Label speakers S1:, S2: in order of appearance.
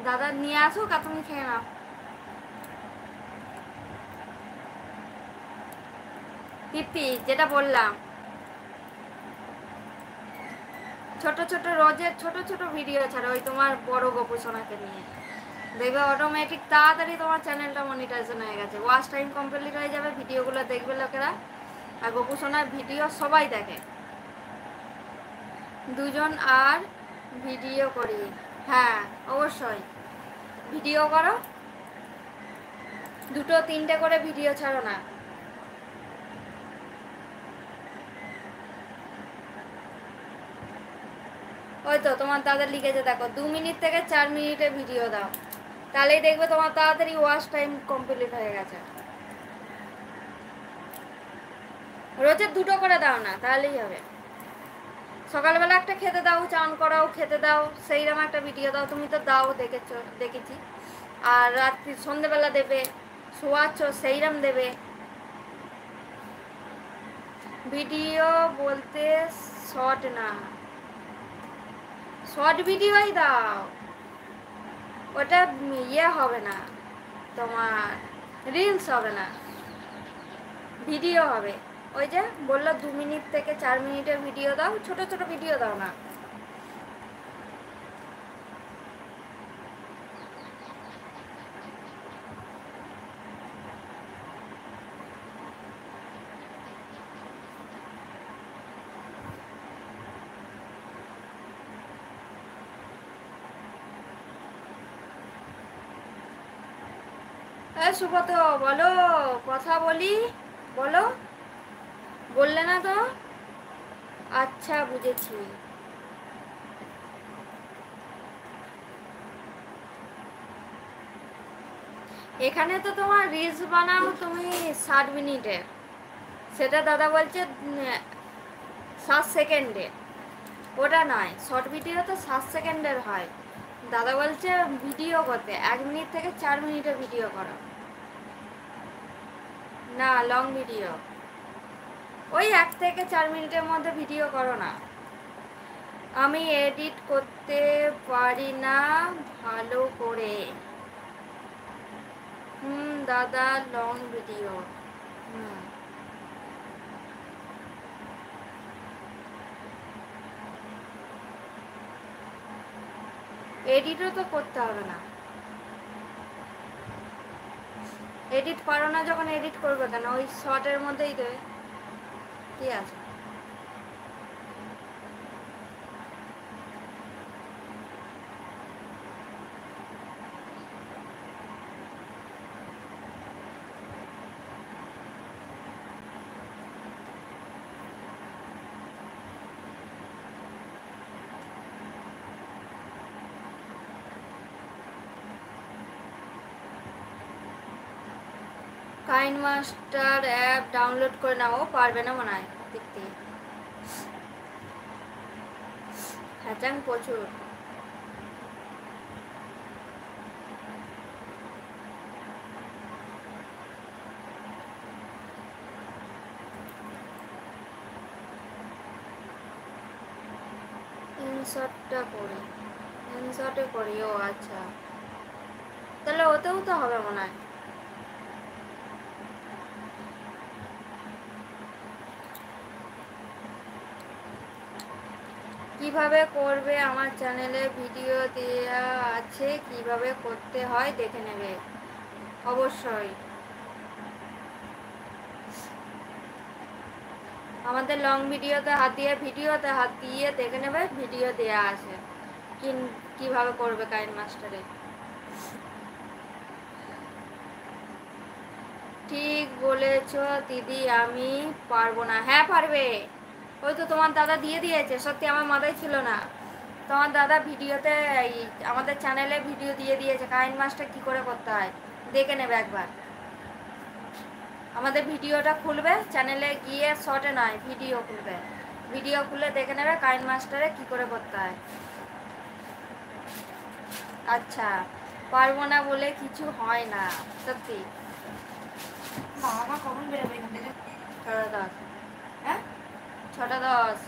S1: দাদা নিয়ে আসুক আর তুমি খেয়ে নাও। দীপ্তি যেটা বললাম, ছোট ছোট রোজের ছোট ছোট ভিডিও ছাড়া ওই তোমার বড় গোপুসোনাকে নিয়ে, দেখবে অটোমেটিক তাড়াতাড়ি তোমার চ্যানেলটা মনিটাইজেশন হয়ে গেছে, ওয়াচ টাইম কমপ্লিট হয়ে যাবে, ভিডিওগুলো দেখবে লোকেরা। আর গোপুসোনার ভিডিও সবাই দেখে, দুজন আর ভিডিও করি। হ্যাঁ অবশ্যই ভিডিও করো, 2-3টে করে ভিডিও ছাড়ো না। ওই তো তোমার দাদা লিখেছে দেখো, 2 মিনিট থেকে 4 মিনিটের ভিডিও দাও, তাহলেই দেখবে তোমার তাড়াতাড়ি ওয়াচ টাইম কমপ্লিট হয়ে গেছে। রোজের 2টো করে দাও না, তাহলেই হবে। সকালবেলা একটা খেতে দাও, চান করাও, খেতে দাও, সেইরকম একটা ভিডিও দাও। তুমি তো দাও, দেখেছি। আর রাত্রি সন্ধ্যেবেলা দেবে, শোয়াচ্ছ সেইরকম দেবে ভিডিও। বলতে শর্ট না, শর্ট ভিডিওই দাও, ওটা ইয়ে হবে না, তোমার রিলস হবে না, ভিডিও হবে। ওই যে বললো 2 মিনিট থেকে 4 মিনিটের ভিডিও দাও, ছোট ছোট ভিডিও দাও না। সুব্রত বলো, কথা বলি, বলো। বললে না তো? আচ্ছা বুঝেছি। এখানে তো তোমার রিলস বানাও তুমি 60 মিনিটের, সেটা দাদা বলছে 7 সেকেন্ডে, ওটা নয়। শর্ট ভিডিও তো 7 সেকেন্ডের হয়, দাদা বলছে ভিডিও করতে 1 মিনিট থেকে 4 মিনিটের ভিডিও করো না, লং ভিডিও ওই 1 থেকে 4 মিনিটের মধ্যে ভিডিও করো না। আমি এডিট করতে পারি না ভালো করে। দাদা লং ভিডিও। এডিটও তো করতে হবে না, এডিট পারো না যখন এডিট করবে কেন, ওই শর্টের মধ্যেই দেবে, কি আছে। কাইন মাস্টার অ্যাপ ডাউনলোড করে নাও, পারবে না মনে হয় দেখতে, হ্যাচাং প্রচুর। ইনশটটা করি, ইনশটে করি, ও আচ্ছা, তাহলে ওতেও তো হবে মনে হয়। কিভাবে করবে, আমার চ্যানেলে ভিডিও দেওয়া আছে, কিভাবে করতে হয় দেখে নেবে অবশ্যই। আমাদের লং ভিডিওতে হাত দিয়ে, ভিডিওতে হাত দিয়ে দেখে নেবে, ভিডিও দেওয়া আছে কিভাবে করবে কাইন মাস্টারে। ঠিক বলেছ দিদি, আমি পারবো না। হ্যাঁ পারবে, ওই তো তোমার দাদা দিয়ে দিয়েছে, সত্যি আমার মাথায় ছিল না। তোমার দাদা ভিডিওতে আমাদের চ্যানেলে ভিডিও দিয়ে দিয়েছে কাইন মাস্টার কি করে করতে হয়, দেখে নেবে একবার। আমাদের ভিডিওটা খুলবে, চ্যানেলে গিয়ে শর্টে নয় ভিডিও খুলবে, ভিডিও খুলে দেখে নেবে কাইন মাস্টারে কি করে করতে হয়। আচ্ছা, পারবো না বলে কিছু হয় না, সত্যি। বাবা কখন বেরোবে এখান থেকে? 6:10। হ্যাঁ 6:10।